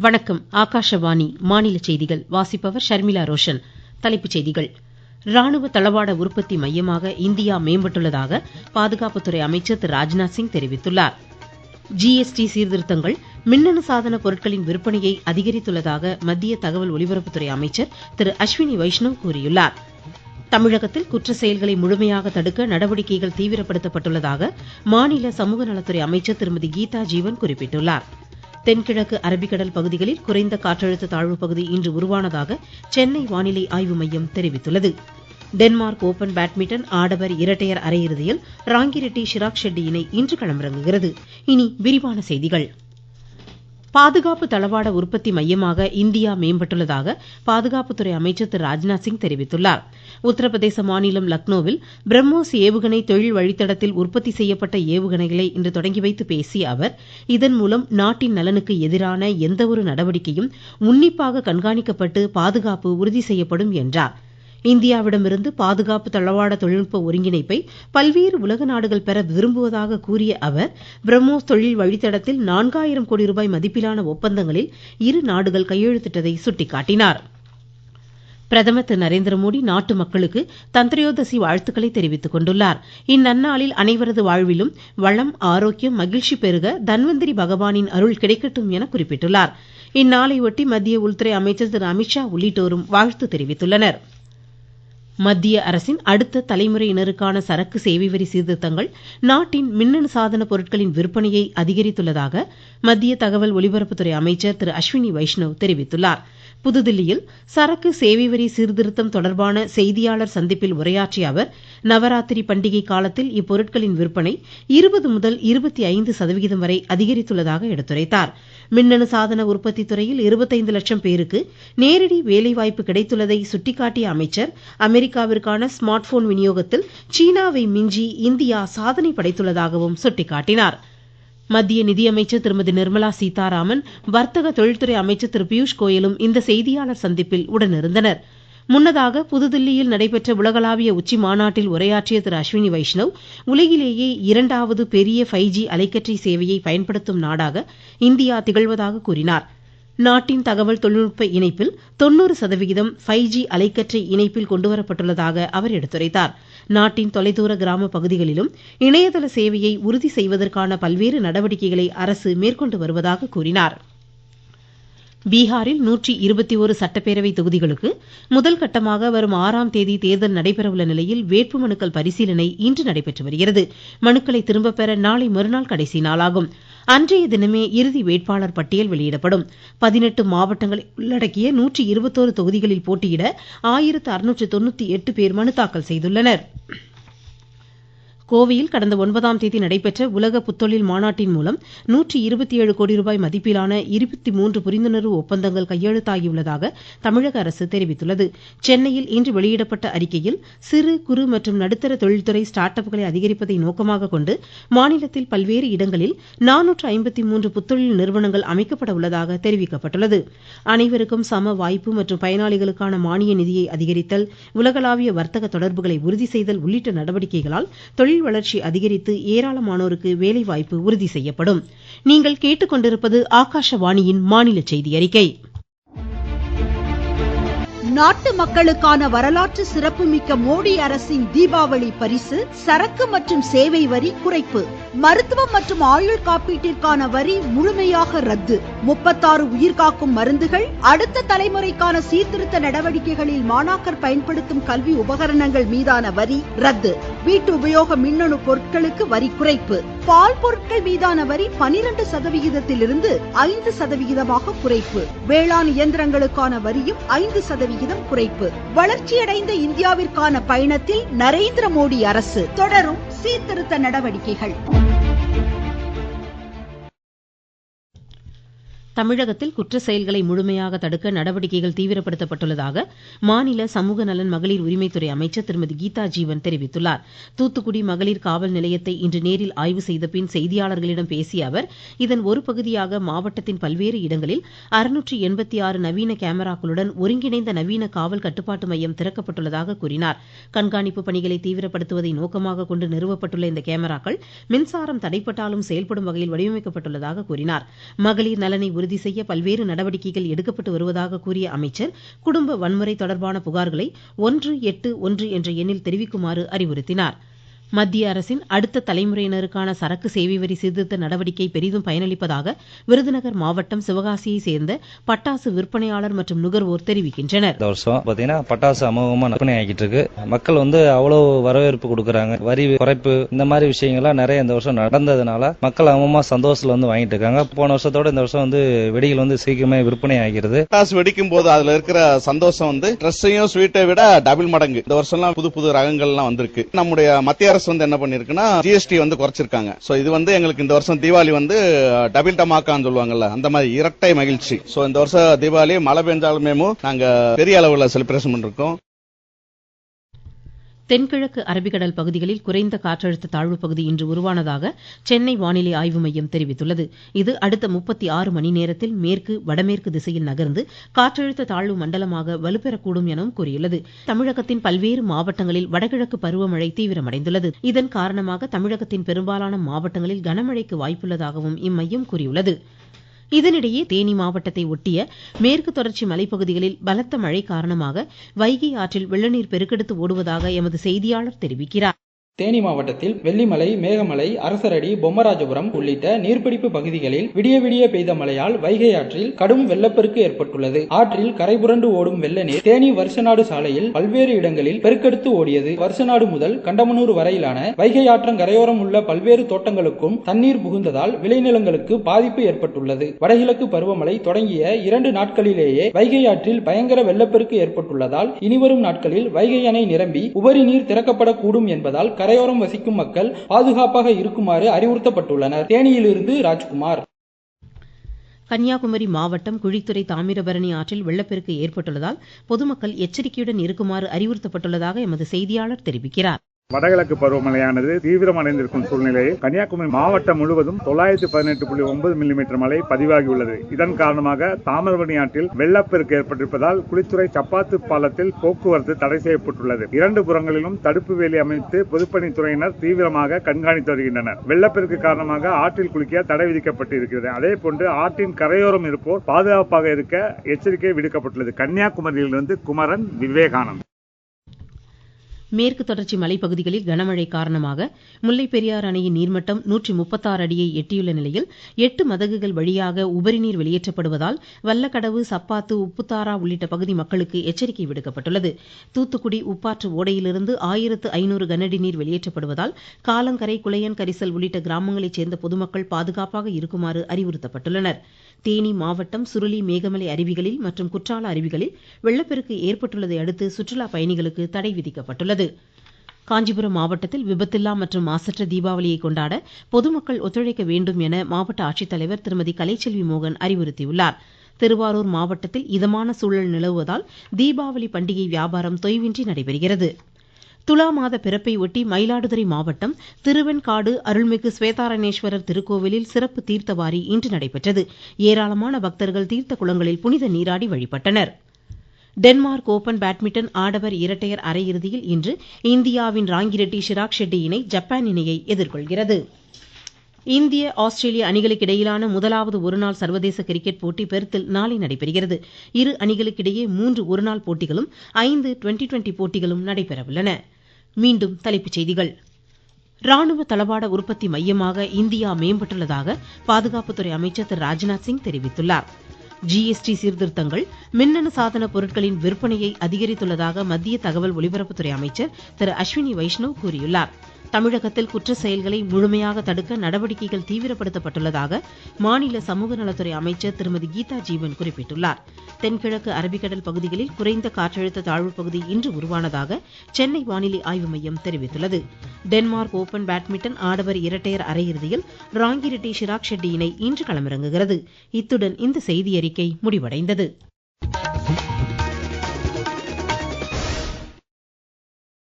வணக்கம். ஆகாஷவாணி மாநில செய்திகள் வாசிப்பவர் ஷர்மிளா ரோஷன். தலைப்புச் செய்திகள். ராணுவ தளவாட உற்பத்தி மையமாக இந்தியா மேம்பட்டுள்ளதாக பாதுகாப்புத்துறை அமைச்சர் திரு ராஜ்நாத் சிங் தெரிவித்துள்ளார். ஜிஎஸ்டி சீர்திருத்தங்கள் மின்னணு சாதன பொருட்களின் விற்பனையை அதிகரித்துள்ளதாக மத்திய தகவல் ஒலிபரப்புத்துறை அமைச்சர் திரு அஸ்வினி வைஷ்ணவ் கூறியுள்ளார். தமிழகத்தில் குற்ற செயல்களை முழுமையாக தடுக்க நடவடிக்கைகள் தீவிரப்படுத்தப்பட்டுள்ளதாக மாநில சமூக நலத்துறை அமைச்சர் திருமதி கீதா ஜீவன் குறிப்பிட்டுள்ளார். தென்கிழக்கு அரபிக்கடல் பகுதிகளில் குறைந்த காற்றழுத்த தாழ்வு பகுதி இன்று உருவானதாக சென்னை வானிலை ஆய்வு மையம் தெரிவித்துள்ளது. டென்மார்க் ஓபன் பேட்மிண்டன் ஆடவர் இரட்டையர் அரையிறுதியில் ராங்கிரெட்டி ஷிராக் ஷெட்டி இணை இன்று களமிறங்குகிறது. இனி விரிவான செய்திகள். பாதுகாப்பு தளவாட உற்பத்தி மையமாக இந்தியா மேம்பட்டுள்ளதாக பாதுகாப்புத்துறை அமைச்சர் திரு ராஜ்நாத் சிங் தெரிவித்துள்ளார். உத்தரப்பிரதேச மாநிலம் லக்னோவில் பிரம்மோஸ் ஏவுகணை தொழில் வழித்தடத்தில் உற்பத்தி செய்யப்பட்ட ஏவுகணைகளை இன்று தொடங்கி வைத்து பேசிய அவர், இதன் மூலம் நாட்டின் நலனுக்கு எதிரான எந்தவொரு நடவடிக்கையும் உன்னிப்பாக கண்காணிக்கப்பட்டு பாதுகாப்பு உறுதி செய்யப்படும் என்றார். இந்தியாவிடமிருந்து பாதுகாப்பு தளவாட தொழில்நுட்ப ஒருங்கிணைப்பை பல்வேறு உலக நாடுகள் பெற விரும்புவதாக கூறிய அவர், பிரம்மோஸ் தொழில் வழித்தடத்தில் 4000 கோடி ரூபாய் மதிப்பிலான ஒப்பந்தங்களில் இரு நாடுகள் கையெழுத்திட்டதை சுட்டிக்காட்டினார். பிரதமர் திரு நரேந்திரமோடி நாட்டு மக்களுக்கு தந்திரயோதசி வாழ்த்துக்களை தெரிவித்துக் கொண்டுள்ளார். இந்நன்னாளில் அனைவரது வாழ்விலும் வளம், ஆரோக்கியம், மகிழ்ச்சி பெருக தன்வந்திரி பகவானின் அருள் கிடைக்கட்டும் என குறிப்பிட்டுள்ளார். இந்நாளையொட்டி மத்திய உள்துறை அமைச்சர் திரு அமித்ஷா உள்ளிட்டோரும் வாழ்த்து தெரிவித்துள்ளனர். மத்திய அரசின் அடுத்த தலைமுறையினருக்கான சரக்கு சேவை வரி சீர்திருத்தங்கள் நாட்டின் மின்னணு சாதன பொருட்களின் விற்பனையை அதிகரித்துள்ளதாக மத்திய தகவல் ஒலிபரப்புத்துறை அமைச்சர் திரு அஸ்வினி வைஷ்ணவ் தெரிவித்துள்ளார். புதுதில்லியில் சரக்கு சேவை வரி சீர்திருத்தம் தொடர்பான செய்தியாளர் சந்திப்பில் உரையாற்றிய அவர், நவராத்திரி பண்டிகை காலத்தில் இப்பொருட்களின் விற்பனை 20 முதல் 25% வரை அதிகரித்துள்ளதாக எடுத்துரைத்தார். மின்னணு சாதன உற்பத்தி துறையில் 25 லட்சம் பேருக்கு நேரடி வேலைவாய்ப்பு கிடைத்துள்ளதை சுட்டிக்காட்டிய அமைச்சர், அமெரிக்காவிற்கான ஸ்மார்ட் போன் விநியோகத்தில் சீனாவை மிஞ்சி இந்தியா சாதனை படைத்துள்ளதாகவும் சுட்டிக்காட்டினார். மத்திய நிதியமைச்சர் திருமதி நிர்மலா சீதாராமன், வர்த்தக தொழில்துறை அமைச்சர் திரு பியூஷ் கோயலும் இந்த செய்தியாளர் சந்திப்பில் உடனிருந்தனர். முன்னதாக புதுதில்லியில் நடைபெற்ற உலகளாவிய உச்சி மாநாட்டில் உரையாற்றிய திரு அஸ்வினி வைஷ்ணவ், உலகிலேயே 2வது பெரிய 5G அலைக்கற்றை சேவையை பயன்படுத்தும் நாடாக இந்தியா திகழ்வதாக கூறினார். நாட்டின் தகவல் தொழில்நுட்ப இணைப்பில் 90% 5G அலைக்கற்றை இணைப்பில் கொண்டுவரப்பட்டுள்ளதாக அவர் எடுத்துரைத்தார். நாட்டின் தொலைதூர கிராம பகுதிகளிலும் இணையதள சேவையை உறுதி செய்வதற்கான பல்வேறு நடவடிக்கைகளை அரசு மேற்கொண்டு வருவதாக கூறினார். பீகாரில் 121 சட்டப்பேரவை தொகுதிகளுக்கு முதல் கட்டமாக வரும் 6ஆம் தேதி தேர்தல் நடைபெறவுள்ள நிலையில் வேட்புமனுக்கள் பரிசீலனை இன்று நடைபெற்று வருகிறது. மனுக்களை திரும்பப் பெற நாளை மறுநாள் கடைசி நாளாகும். அன்றைய தினமே இறுதி வேட்பாளர் பட்டியல் வெளியிடப்படும். 18 மாவட்டங்களை உள்ளடக்கிய 121 தொகுதிகளில் போட்டியிட 1698 பேர் மனு தாக்கல் செய்துள்ளனர். கோவையில் கடந்த 9ஆம் தேதி நடைபெற்ற உலக புத்தொழில் மாநாட்டின் மூலம் 127 கோடி ரூபாய் மதிப்பிலான 23 புரிந்துணர்வு ஒப்பந்தங்கள் கையெழுத்தாகியுள்ளதாக தமிழக அரசு தெரிவித்துள்ளது. சென்னையில் இன்று வெளியிடப்பட்ட அறிக்கையில், சிறு குறு மற்றும் நடுத்தர தொழில்துறை ஸ்டார்ட் அப்களை அதிகரிப்பதை நோக்கமாக கொண்டு மாநிலத்தில் பல்வேறு இடங்களில் 453 புத்தொழில் நிறுவனங்கள் அமைக்கப்பட உள்ளதாக தெரிவிக்கப்பட்டுள்ளது. அனைவருக்கும் சம வாய்ப்பு மற்றும் பயனாளிகளுக்கான மானிய நிதியை அதிகரித்தல், உலகளாவிய வர்த்தக தொடர்புகளை உறுதி செய்தல் உள்ளிட்ட நடவடிக்கைகளால் தொழில் வளர்ச்சி அதிகரித்து ஏராளமானோருக்கு வேலைவாய்ப்பு உறுதி செய்யப்படும். நீங்கள் கேட்டுக்கொண்டிருப்பது ஆகாஷவாணியின் மாநில செய்தி அறிக்கை. நாட்டு மக்களுக்கான வரலாற்று சிறப்புமிக்க மோடி அரசின் தீபாவளி பரிசு சரக்கு மற்றும் சேவை வரி குறைப்பு. மருத்துவம் மற்றும் ஆயுள் காப்பீட்டிற்கான வரி முழுமையாக ரத்து. 36 உயிர்காக்கும் மருந்துகள், அடுத்த தலைமுறைக்கான சீர்திருத்த நடவடிக்கைகளில் மாணாக்கர் பயன்படுத்தும் கல்வி உபகரணங்கள் மீதான வரி ரத்து. வீட்டு உபயோக மின்னணு பொருட்களுக்கு வரி குறைப்பு. பால் பொருட்கள் மீதான வரி 12% 5% குறைப்பு. வேளாண் இயந்திரங்களுக்கான வரியும் 5% குறைப்பு. வளர்ச்சியடைந்த இந்தியாவிற்கான பயணத்தில் நரேந்திர மோடி அரசு தொடரும் சீர்திருத்த நடவடிக்கைகள். தமிழகத்தில் குற்ற செயல்களை முழுமையாக தடுக்க நடவடிக்கைகள் தீவிரப்படுத்தப்பட்டுள்ளதாக மாநில சமூக நலன் மகளிர் உரிமைத்துறை அமைச்சர் திருமதி கீதா ஜீவன் தெரிவித்துள்ளார். தூத்துக்குடி மகளிர் காவல் நிலையத்தை இன்று நேரில் ஆய்வு செய்த பின் செய்தியாளர்களிடம் பேசிய அவர், இதன் ஒரு பகுதியாக மாவட்டத்தின் பல்வேறு இடங்களில் 686 நவீன கேமராக்களுடன் ஒருங்கிணைந்த நவீன காவல் கட்டுப்பாட்டு மையம் திறக்கப்பட்டுள்ளதாக கூறினார். கண்காணிப்பு பணிகளை தீவிரப்படுத்துவதை நோக்கமாக கொண்டு நிறுவப்பட்டுள்ள இந்த கேமராக்கள் மின்சாரம் தடைப்பட்டாலும் செயல்படும் வகையில் வடிவமைக்கப்பட்டுள்ளதாக கூறினார். மகளிர் நலனை உறுதி செய்ய பல்வேறு நடவடிக்கைகள் எடுக்கப்பட்டு வருவதாக கூறிய அமைச்சர் குடும்ப வன்முறை தொடர்பான புகார்களை 181 என்ற எண்ணில் தெரிவிக்குமாறு அறிவுறுத்தினார். மத்திய அரசின் அடுத்த தலைமுறையினருக்கான சரக்கு சேவை வரி சீர்திருத்த நடவடிக்கை பெரிதும் பயனளிப்பதாக விருதுநகர் மாவட்டம் சிவகாசியை சேர்ந்த பட்டாசு விற்பனையாளர் மற்றும் நுகர்வோர் தெரிவிக்கின்றனர். இந்த வருஷம் பாத்தீங்கன்னா பட்டாசு அமோகமா விற்பனை ஆகிட்டு இருக்கு. மக்கள் அவ்வளவு வரவேற்பு கொடுக்கறாங்க. வரி குறைப்பு இந்த மாதிரி விஷயங்கள்லாம் நிறைய இந்த வருஷம் நடந்ததுனால மக்கள் அமோகமா சந்தோஷத்துல வாங்கிட்டு இருக்காங்க. போன வருஷத்தோட இந்த வருஷம் வெடிகள் சீக்கிரமே விற்பனை ஆகிறது. பட்டாசு வெடிக்கும் போது அதுல இருக்கிற சந்தோஷம் ட்ரெஸ்ஸையும் ஸ்வீட்டை விட டபுள் மடங்கு. இந்த வருஷம் புது புது ரகங்கள்லாம் வந்திருக்கு. நம்முடைய மத்திய அரசு என்ன பண்ணிருக்குன்னா ஜிஎஸ்டி குறைச்சிருக்காங்க. சோ இது எங்களுக்கு இந்த வருஷம் தீபாவளி டபுள் டமாக்கான்னு சொல்லுவாங்கல்ல, அந்த மாதிரி இரட்டை மகிழ்ச்சி. சோ இந்த வருஷம் தீபாவளி மழை பெஞ்சாலுமே நாங்க பெரிய அளவுல செலிப்ரேஷன் பண்ணிருக்கோம். தென்கிழக்கு அரபிக்கடல் பகுதிகளில் குறைந்த காற்றழுத்த தாழ்வு பகுதி இன்று உருவானதாக சென்னை வானிலை ஆய்வு மையம் தெரிவித்துள்ளது. இது அடுத்த 36 மணி நேரத்தில் மேற்கு வடமேற்கு திசையில் நகர்ந்து காற்றழுத்த தாழ்வு மண்டலமாக வலுப்பெறக்கூடும் எனவும் கூறியுள்ளது. தமிழகத்தின் பல்வேறு மாவட்டங்களில் வடகிழக்கு பருவமழை தீவிரமடைந்துள்ளது. இதன் காரணமாக தமிழகத்தின் பெரும்பாலான மாவட்டங்களில் கனமழைக்கு வாய்ப்புள்ளதாகவும் இம்மையம் கூறியுள்ளது. இதனிடையே தேனி மாவட்டத்தை ஒட்டிய மேற்கு தொடர்ச்சி மலைப்பகுதிகளில் பலத்த மழை காரணமாக வைகை ஆற்றில் வெள்ளநீர் பெருக்கெடுத்து ஓடுவதாக எமது செய்தியாளர் தெரிவிக்கிறார். தேனி மாவட்டத்தில் வெள்ளிமலை, மேகமலை, அரசரடி, பொம்மராஜபுரம் உள்ளிட்ட நீர்பிடிப்பு பகுதிகளில் விடிய விடிய பெய்த மழையால் வைகை ஆற்றில் கடும் வெள்ளப்பெருக்கு ஏற்பட்டுள்ளது. ஆற்றில் கரைபுரண்டு ஓடும் வெள்ள நீர் தேனி வருஷநாடு சாலையில் பல்வேறு இடங்களில் பெருக்கெடுத்து ஓடியது. வருஷநாடு முதல் கண்டமனூர் வரையிலான வைகை ஆற்றங்கரையோரம் உள்ள பல்வேறு தோட்டங்களுக்கும் தண்ணீர் புகுந்ததால் விளைநிலங்களுக்கு பாதிப்பு ஏற்பட்டுள்ளது. வடகிழக்கு பருவமழை தொடங்கிய 2 நாட்களிலேயே வைகை ஆற்றில் பயங்கர வெள்ளப்பெருக்கு ஏற்பட்டுள்ளதால் இனிவரும் நாட்களில் வைகை அணை நிரம்பி உபரி நீர் திறக்கப்படக்கூடும் என்பதால் கரையோரம் வசிக்கும் மக்கள் பாதுகாப்பாக இருக்குமாறு அறிவுறுத்தப்பட்டுள்ளனர். தேனியிலிருந்து ராஜ்குமார். கன்னியாகுமரி மாவட்டம் குழித்துறை தாமிரபரணி ஆற்றில் வெள்ளப்பெருக்கு ஏற்பட்டுள்ளதால் பொதுமக்கள் எச்சரிக்கையுடன் இருக்குமாறு அறிவுறுத்தப்பட்டுள்ளதாக எமது செய்தியாளர் தெரிவிக்கிறார். வடகிழக்கு பருவமழையானது தீவிரமடைந்திருக்கும் சூழ்நிலையில் கன்னியாகுமரி மாவட்டம் முழுவதும் 918.9 மில்லிமீட்டர் மழை பதிவாகியுள்ளது. இதன் காரணமாக தாமிரபரணி ஆற்றில் வெள்ளப்பெருக்கு ஏற்பட்டிருப்பதால் குளித்துறை சப்பாத்து பாலத்தில் போக்குவரத்து தடை செய்யப்பட்டுள்ளது. 2 புறங்களிலும் தடுப்பு வேலி அமைத்து பொதுப்பணித்துறையினர் தீவிரமாக கண்காணித்து வருகின்றனர். வெள்ளப்பெருக்கு காரணமாக ஆற்றில் குளிக்க தடை விதிக்கப்பட்டிருக்கிறது. அதேபோன்று ஆற்றின் கரையோரம் இருப்போர் பாதுகாப்பாக இருக்க எச்சரிக்கை விடுக்கப்பட்டுள்ளது. கன்னியாகுமரியிலிருந்து குமரன், விவேகானந்த். மேற்கு தொடர்ச்சி மலைப்பகுதிகளில் கனமழை காரணமாக முல்லைப் பெரியாறு அணையின் நீர்மட்டம் 136 அடியை எட்டியுள்ள நிலையில் 8 மதகுகள் வழியாக உபரிநீர் வெளியேற்றப்படுவதால் வல்லக்கடவு, சப்பாத்து, உப்புத்தாரா உள்ளிட்ட பகுதி மக்களுக்கு எச்சரிக்கை விடுக்கப்பட்டுள்ளது. தூத்துக்குடி உப்பாற்று ஓடையிலிருந்து 1500 கனஅடி நீர் வெளியேற்றப்படுவதால் காலங்கரை, குளையன், கரிசல் உள்ளிட்ட கிராமங்களைச் சேர்ந்த பொதுமக்கள் பாதுகாப்பாக இருக்குமாறு அறிவுறுத்தப்பட்டுள்ளனர். தேனி மாவட்டம் சுருளி, மேகமலை அருவிகளில் மற்றும் குற்றால அருவிகளில் வெள்ளப்பெருக்கு ஏற்பட்டுள்ளதை அடுத்து சுற்றுலா பயணிகளுக்கு தடை விதிக்கப்பட்டுள்ளது. காஞ்சிபுரம் மாவட்டத்தில் விபத்தில்லா மற்றும் மாசற்ற தீபாவளியை கொண்டாட பொதுமக்கள் ஒத்துழைக்க வேண்டும் என மாவட்ட ஆட்சித்தலைவர் திருமதி கலைச்செல்வி மோகன் அறிவுறுத்தியுள்ளார். திருவாரூர் மாவட்டத்தில் இதமான சூழல் நிலவுவதால் தீபாவளி பண்டிகை வியாபாரம் தொய்வின்றி நடைபெறுகிறது. துலா மாத பிறப்பை ஒட்டி மயிலாடுதுறை மாவட்டம் திருவெண்காடு அருள்மிகு ஸ்வேதாரண்யேஸ்வரர் திருக்கோவிலில் சிறப்பு தீர்த்தவாரி இன்று நடைபெற்றது. ஏராளமான பக்தர்கள் தீர்த்த குளங்களில் புனித நீராடி வழிபட்டனர். டென்மார்க் ஓபன் பேட்மிண்டன் ஆடவர் இரட்டையர் அரையிறுதியில் இன்று இந்தியாவின் ராங்கிரெட்டி, ஷிராக் ஷெட்டி இணை ஜப்பான் இணையை எதிர்கொள்கிறது. இந்திய, ஆஸ்திரேலிய அணிகளுக்கு இடையிலான முதலாவது ஒருநாள் சர்வதேச கிரிக்கெட் போட்டி பெர்த்தில் நாளை நடைபெறுகிறது. இரு அணிகளுக்கிடையே 3 ஒருநாள் போட்டிகளும் 5 டுவெண்டி போட்டிகளும் நடைபெறவுள்ளன. மீண்டும் தலைப்புச் செய்திகள். ராணுவ தளவாட உற்பத்தி மையமாக இந்தியா மேம்பட்டுள்ளதாக பாதுகாப்புத்துறை அமைச்சர் திரு ராஜ்நாத் சிங் தெரிவித்துள்ளார். ஜிஎஸ்டி சீர்திருத்தங்கள் மின்னணு சாதன பொருட்களின் விற்பனையை அதிகரித்துள்ளதாக மத்திய தகவல் ஒலிபரப்புத்துறை அமைச்சர் திரு அஸ்வினி வைஷ்ணவ் கூறியுள்ளார். தமிழகத்தில் குற்ற செயல்களை முழுமையாக தடுக்க நடவடிக்கைகள் தீவிரப்படுத்தப்பட்டுள்ளதாக மாநில சமூக நலத்துறை அமைச்சர் திருமதி கீதா ஜீவன் குறிப்பிட்டுள்ளார். தென்கிழக்கு அரபிக்கடல் பகுதிகளில் குறைந்த காற்றழுத்த தாழ்வு பகுதி இன்று உருவானதாக சென்னை வானிலை ஆய்வு மையம் தெரிவித்துள்ளது. டென்மார்க் ஓபன் பேட்மிண்டன் ஆடவர் இரட்டையர் அரையிறுதியில் ராங்கிரெட்டி, ஷிராக் ஷெட்டி இணை இன்று களமிறங்குகிறது. இத்துடன் இந்த செய்தியறிக்கை முடிவடைந்தது.